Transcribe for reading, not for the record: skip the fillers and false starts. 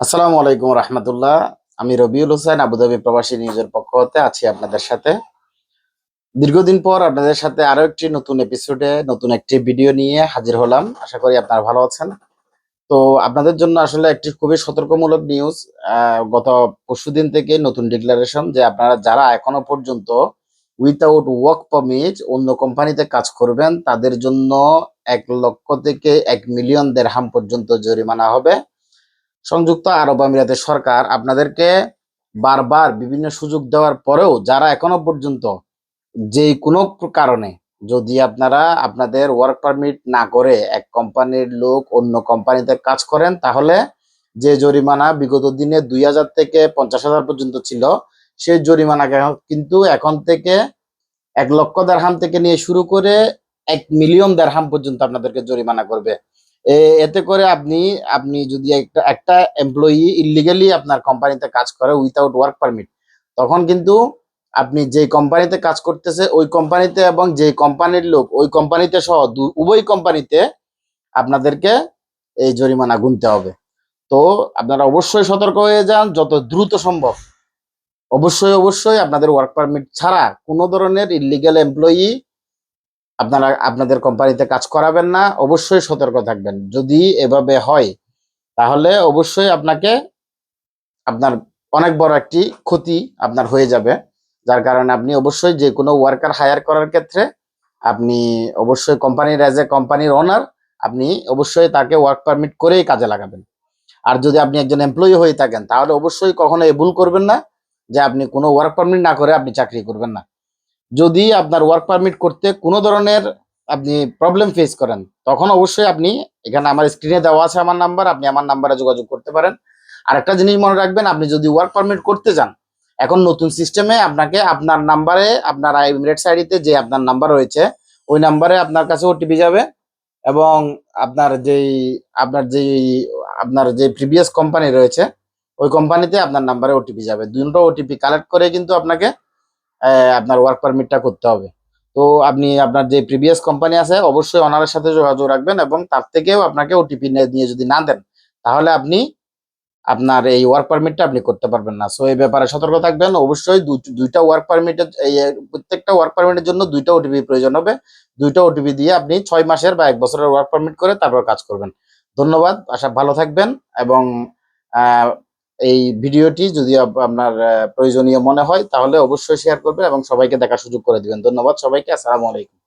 আসসালামু আলাইকুম রহমতুল্লাহ। আমি রবিউল হোসেন, আবুধাবি প্রবাসী নিউজের পক্ষ হতে আছি আপনাদের সাথে। দীর্ঘদিন পর আপনাদের সাথে আরো একটি নতুন এপিসোডে নতুন একটি ভিডিও নিয়ে হাজির হলাম। আশা করি আপনারা ভালো আছেন। তো আপনাদের জন্য আসলে একটি খুবই সতর্কমূলক নিউজ। গত পরশুদিন থেকে নতুন ডিক্লারেশন যে আপনারা যারা এখনো পর্যন্ত উইথাউট ওয়ার্ক পারমিট অন্য কোম্পানিতে কাজ করবেন তাদের জন্য 1 লক্ষ থেকে 1 মিলিয়ন দিরহাম পর্যন্ত জরিমানা হবে। সংযুক্ত আরব আমিরাতের সরকার আপনাদেরকে বারবার বিভিন্ন সুযোগ দেওয়ার পরেও যারা এখনো পর্যন্ত যে কোনো কারণে যদি আপনারা আপনাদের ওয়ার্ক পারমিট না করে এক কোম্পানির লোক অন্য কোম্পানিতে কাজ করেন তাহলে যে জরিমানা বিগত দিনে 2,000 থেকে 50,000 পর্যন্ত ছিল সেই জরিমানা কিন্তু এখন থেকে 1 লক্ষ দিরহাম থেকে নিয়ে শুরু করে 1 মিলিয়ন দিরহাম পর্যন্ত আপনাদেরকে জরিমানা করবে। এতে করে আপনি আপনি যদি একটা একটা এমপ্লয়ি ইলিগালি আপনার কোম্পানিতে কাজ করে উইথাউট ওয়ার্ক পারমিট, তখন কিন্তু আপনি যে কোম্পানিতে কাজ করতেছে ওই কোম্পানিতে এবং যে কোম্পানির লোক ওই কোম্পানিতে সহ উভয় কোম্পানিতে আপনাদেরকে এই জরিমানা গুনতে হবে। তো আপনারা অবশ্যই সতর্ক হয়ে যান যত দ্রুত সম্ভব। অবশ্যই আপনাদের ওয়ার্ক পারমিট ছাড়া কোনো ধরনের ইলিগাল এমপ্লয়ি আপনারা আপনাদের কোম্পানিতে কাজ করাবেন না। অবশ্যই সতর্ক থাকবেন। যদি এভাবে হয় তাহলে অবশ্যই আপনার অনেক বড় একটি ক্ষতি আপনার হয়ে যাবে। যার কারণে আপনি অবশ্যই যে কোনো ওয়ার্কার হায়ার করার ক্ষেত্রে আপনি অবশ্যই কোম্পানির ওনার আপনি অবশ্যই তাকে ওয়ার্ক পারমিট করেই কাজে লাগাবেন। আর যদি আপনি একজন এমপ্লয়ি হয়ে থাকেন তাহলে অবশ্যই কখনো এই ভুল করবেন না যে আপনি কোনো ওয়ার্ক পারমিট না করে আপনি চাকরি করবেন না। যদি আপনার ওয়ার্ক পারমিট করতে কোনো ধরনের আপনি প্রবলেম ফেস করেন তখন অবশ্যই আপনি এখানে আমার স্ক্রিনে দেওয়া আছে আমার নাম্বার, আপনি আমার নাম্বারে যোগাযোগ করতে পারেন। আর একটা জিনিস মনে রাখবেন, আপনি যদি ওয়ার্ক পারমিট করতে যান এখন নতুন সিস্টেমে আপনাকে আপনার নাম্বারে আপনার এমিরেটস আইডিতে যে আপনার নাম্বার রয়েছে ওই নাম্বারে আপনার কাছে ওটিপি যাবে এবং আপনার যেই আপনার যেই আপনার যে প্রিভিয়াস কোম্পানি রয়েছে ওই কোম্পানিতে আপনার নাম্বারে ওটিপি যাবে। দুটো ওটিপি কালেক্ট করে কিন্তু আপনাকে আপনার ওয়ার্ক পারমিটটা করতে হবে। তো আপনি আপনার যে প্রিভিয়াস কোম্পানি আছে অবশ্যই ওনারের সাথে যোগাযোগ রাখবেন এবং তার থেকেও আপনাকে ওটিপি নিয়ে যদি না দেন তাহলে আপনি আপনার এই ওয়ার্ক পারমিটটা আপনি করতে পারবেন না। সো এই ব্যাপারে সতর্ক থাকবেন। অবশ্যই দুইটা ওয়ার্ক পারমিটের প্রত্যেকটা ওয়ার্ক পারমিটের জন্য দুইটা ওটিপি প্রয়োজন হবে। দুইটা ওটিপি দিয়ে আপনি 6 মাসের বা 1 বছরের ওয়ার্ক পারমিট করে তারপর কাজ করবেন। ধন্যবাদ। আশা ভালো থাকবেন এবং আহ, এই ভিডিওটি যদি আপনার প্রয়োজনীয় মনে হয় তাহলে অবশ্যই শেয়ার করবেন এবং সবাইকে দেখার সুযোগ করে দিবেন। ধন্যবাদ সবাইকে। আসসালামু আলাইকুম।